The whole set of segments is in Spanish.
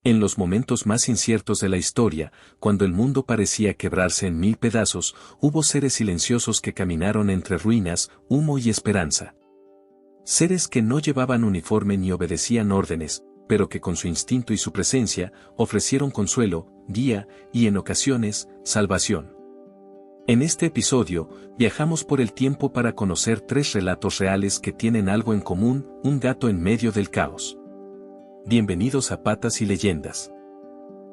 En los momentos más inciertos de la historia, cuando el mundo parecía quebrarse en mil pedazos, hubo seres silenciosos que caminaron entre ruinas, humo y esperanza. Seres que no llevaban uniforme ni obedecían órdenes, pero que con su instinto y su presencia, ofrecieron consuelo, guía, y en ocasiones, salvación. En este episodio, viajamos por el tiempo para conocer 3 relatos reales que tienen algo en común: un gato en medio del caos. Bienvenidos a Patas y Leyendas.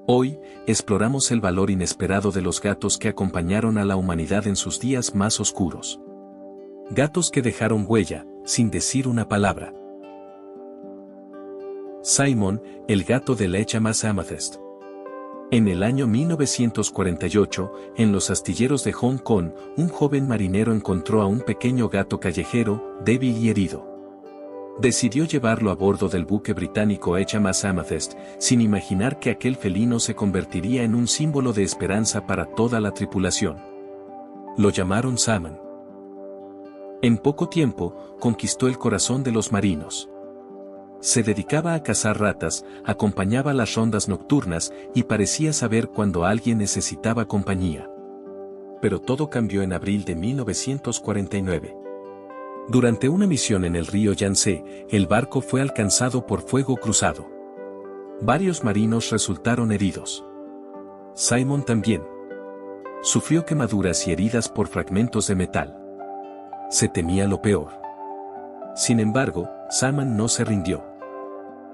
Hoy, exploramos el valor inesperado de los gatos que acompañaron a la humanidad en sus días más oscuros. Gatos que dejaron huella, sin decir una palabra. Simon, el gato de la HMS Amethyst. En el año 1948, en los astilleros de Hong Kong, un joven marinero encontró a un pequeño gato callejero, débil y herido. Decidió llevarlo a bordo del buque británico HMS Amethyst, sin imaginar que aquel felino se convertiría en un símbolo de esperanza para toda la tripulación. Lo llamaron Simon. En poco tiempo, conquistó el corazón de los marinos. Se dedicaba a cazar ratas, acompañaba las rondas nocturnas y parecía saber cuando alguien necesitaba compañía. Pero todo cambió en abril de 1949. Durante una misión en el río Yangtze, el barco fue alcanzado por fuego cruzado. Varios marinos resultaron heridos. Simon también. Sufrió quemaduras y heridas por fragmentos de metal. Se temía lo peor. Sin embargo, Simon no se rindió.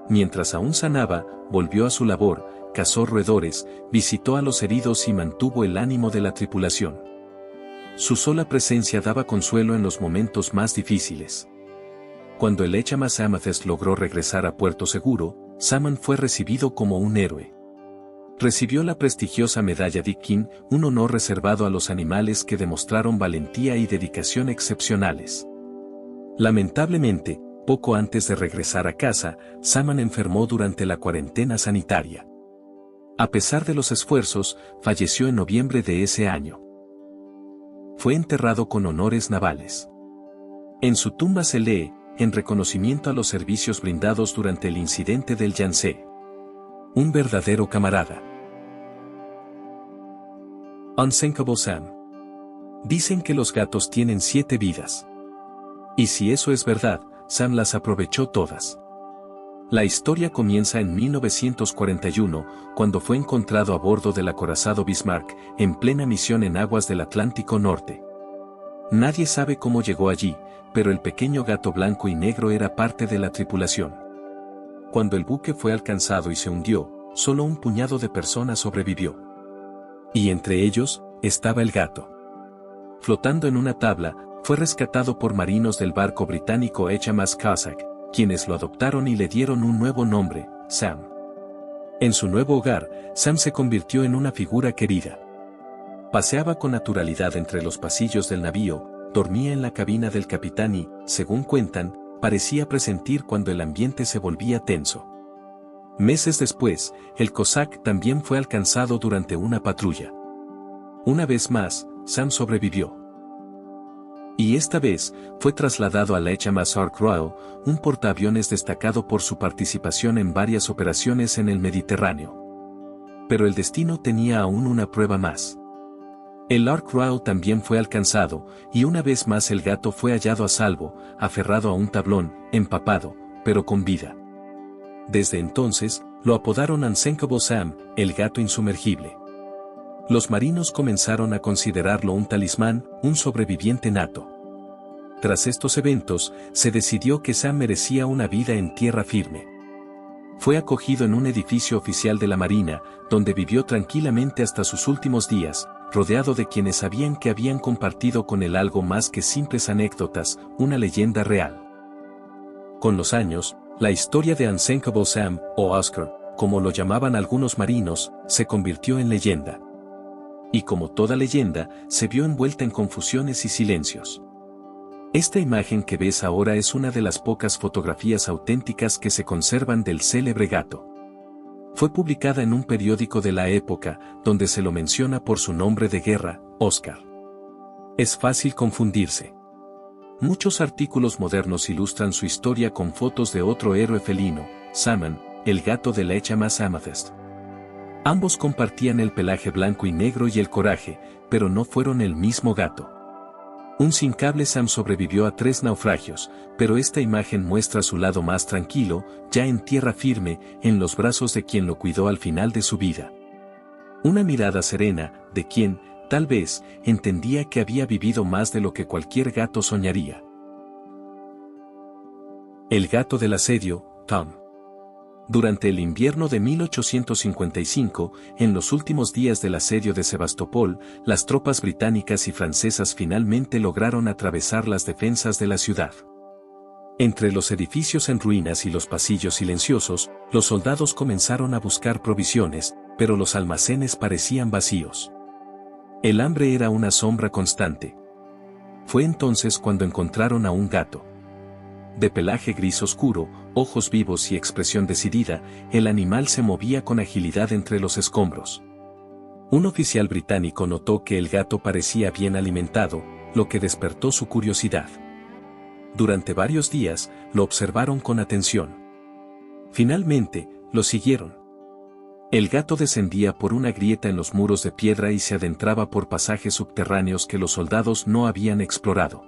Mientras aún sanaba, volvió a su labor, cazó roedores, visitó a los heridos y mantuvo el ánimo de la tripulación. Su sola presencia daba consuelo en los momentos más difíciles. Cuando el HMS Amethyst logró regresar a puerto seguro, Simon fue recibido como un héroe. Recibió la prestigiosa medalla Dickin, un honor reservado a los animales que demostraron valentía y dedicación excepcionales. Lamentablemente, poco antes de regresar a casa, Simon enfermó durante la cuarentena sanitaria. A pesar de los esfuerzos, falleció en noviembre de ese año. Fue enterrado con honores navales. En su tumba se lee, en reconocimiento a los servicios brindados durante el incidente del Yangtze. Un verdadero camarada. Unsinkable Sam. Dicen que los gatos tienen 7 vidas. Y si eso es verdad, Sam las aprovechó todas. La historia comienza en 1941, cuando fue encontrado a bordo del acorazado Bismarck, en plena misión en aguas del Atlántico Norte. Nadie sabe cómo llegó allí, pero el pequeño gato blanco y negro era parte de la tripulación. Cuando el buque fue alcanzado y se hundió, solo un puñado de personas sobrevivió. Y entre ellos, estaba el gato. Flotando en una tabla, fue rescatado por marinos del barco británico HMS Cossack, quienes lo adoptaron y le dieron un nuevo nombre, Sam. En su nuevo hogar, Sam se convirtió en una figura querida. Paseaba con naturalidad entre los pasillos del navío, dormía en la cabina del capitán y, según cuentan, parecía presentir cuando el ambiente se volvía tenso. Meses después, el Cossack también fue alcanzado durante una patrulla. Una vez más, Sam sobrevivió. Y esta vez, fue trasladado a la HMS Ark Royal, un portaaviones destacado por su participación en varias operaciones en el Mediterráneo. Pero el destino tenía aún una prueba más. El Ark Royal también fue alcanzado, y una vez más el gato fue hallado a salvo, aferrado a un tablón, empapado, pero con vida. Desde entonces, lo apodaron Unsinkable Sam, el gato insumergible. Los marinos comenzaron a considerarlo un talismán, un sobreviviente nato. Tras estos eventos, se decidió que Sam merecía una vida en tierra firme. Fue acogido en un edificio oficial de la Marina, donde vivió tranquilamente hasta sus últimos días, rodeado de quienes sabían que habían compartido con él algo más que simples anécdotas, una leyenda real. Con los años, la historia de Unsinkable Sam, o Oscar, como lo llamaban algunos marinos, se convirtió en leyenda. Y como toda leyenda, se vio envuelta en confusiones y silencios. Esta imagen que ves ahora es una de las pocas fotografías auténticas que se conservan del célebre gato. Fue publicada en un periódico de la época, donde se lo menciona por su nombre de guerra, Oscar. Es fácil confundirse. Muchos artículos modernos ilustran su historia con fotos de otro héroe felino, Simon, el gato de la HMS Amethyst. Ambos compartían el pelaje blanco y negro y el coraje, pero no fueron el mismo gato. Un sin cable Sam sobrevivió a 3 naufragios, pero esta imagen muestra su lado más tranquilo, ya en tierra firme, en los brazos de quien lo cuidó al final de su vida. Una mirada serena, de quien, tal vez, entendía que había vivido más de lo que cualquier gato soñaría. El gato del asedio, Tom. Durante el invierno de 1855, en los últimos días del asedio de Sebastopol, las tropas británicas y francesas finalmente lograron atravesar las defensas de la ciudad. Entre los edificios en ruinas y los pasillos silenciosos, los soldados comenzaron a buscar provisiones, pero los almacenes parecían vacíos. El hambre era una sombra constante. Fue entonces cuando encontraron a un gato. De pelaje gris oscuro, ojos vivos y expresión decidida, el animal se movía con agilidad entre los escombros. Un oficial británico notó que el gato parecía bien alimentado, lo que despertó su curiosidad. Durante varios días, lo observaron con atención. Finalmente, lo siguieron. El gato descendía por una grieta en los muros de piedra y se adentraba por pasajes subterráneos que los soldados no habían explorado.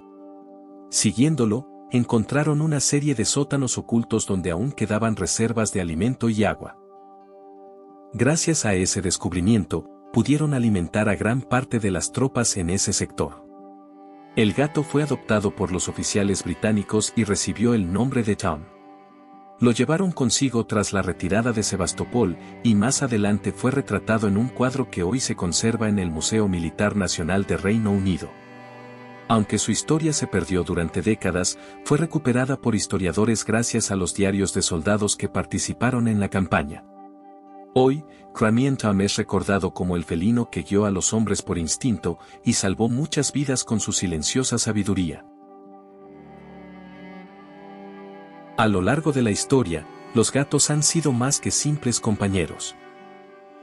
Siguiéndolo, encontraron una serie de sótanos ocultos donde aún quedaban reservas de alimento y agua. Gracias a ese descubrimiento, pudieron alimentar a gran parte de las tropas en ese sector. El gato fue adoptado por los oficiales británicos y recibió el nombre de Tom. Lo llevaron consigo tras la retirada de Sebastopol y más adelante fue retratado en un cuadro que hoy se conserva en el Museo Militar Nacional de Reino Unido. Aunque su historia se perdió durante décadas, fue recuperada por historiadores gracias a los diarios de soldados que participaron en la campaña. Hoy, Crimean Tom es recordado como el felino que guió a los hombres por instinto y salvó muchas vidas con su silenciosa sabiduría. A lo largo de la historia, los gatos han sido más que simples compañeros.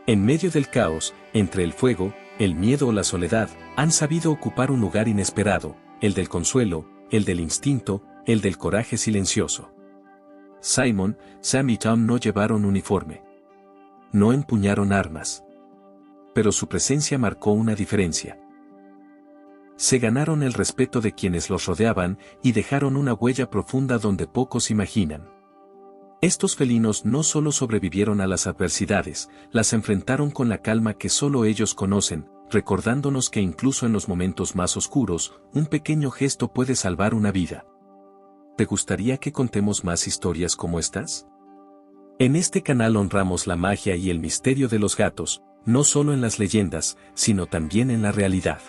En medio del caos, entre el fuego, el miedo o la soledad, han sabido ocupar un lugar inesperado, el del consuelo, el del instinto, el del coraje silencioso. Simon, Sam y Tom no llevaron uniforme. No empuñaron armas. Pero su presencia marcó una diferencia. Se ganaron el respeto de quienes los rodeaban y dejaron una huella profunda donde pocos imaginan. Estos felinos no solo sobrevivieron a las adversidades, las enfrentaron con la calma que solo ellos conocen, recordándonos que incluso en los momentos más oscuros, un pequeño gesto puede salvar una vida. ¿Te gustaría que contemos más historias como estas? En este canal honramos la magia y el misterio de los gatos, no solo en las leyendas, sino también en la realidad.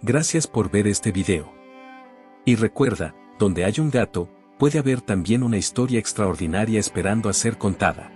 Gracias por ver este video. Y recuerda, donde hay un gato, puede haber también una historia extraordinaria esperando a ser contada.